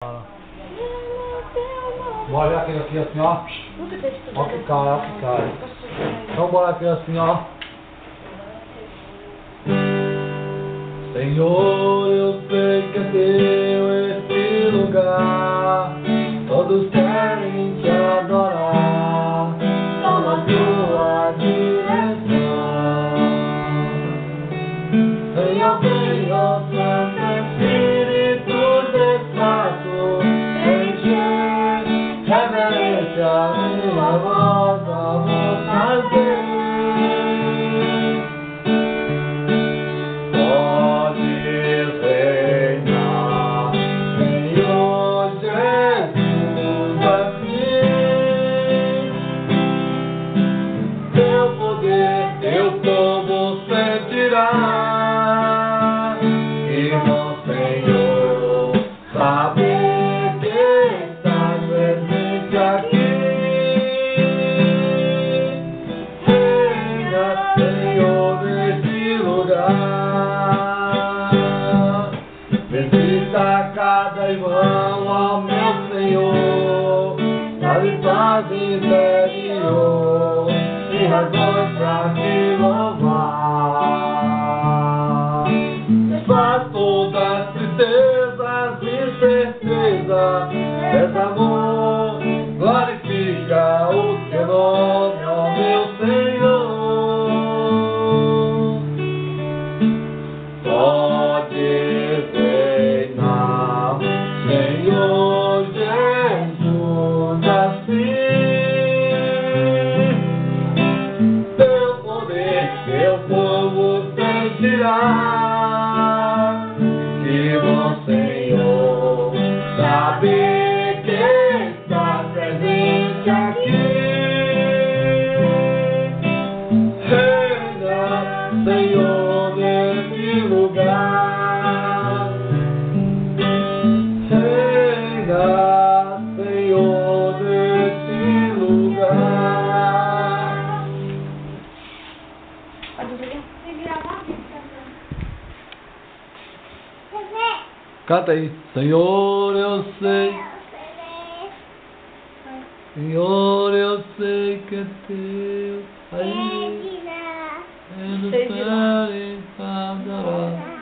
Bora aqui assim, ó. Ó que cara, ó que cara. Então bora aqui assim, ó. Senhor, eu sei que é teu esse lugar. Todos querem te adorar. Toma tua direção. Senhor, vem, ó Santo Espírito, desfaço, encher, reverência, minha voz, vamos fazer. Pode reinar, Senhor Jesus, assim. Teu poder, teu povo sentirá. Saber que estás presente aqui. Reina, Senhor, nesse lugar. Visita cada irmão, ó meu Senhor. Dá-lhe paz interior e razões pra te louvar. Desfaz todas as tristezas e certeza, desamor, glorifica o teu nome, ó meu Senhor. Pode reinar, Senhor Jesus, assim. Teu poder, teu povo sentirá. Que bom, Senhor, saber que está presente aqui. Reina, Senhor, nesse lugar. Reina, Senhor, nesse lugar. Canta aí. Senhor, eu sei. Senhor, eu sei que é teu. Aí. É no céu e adorar.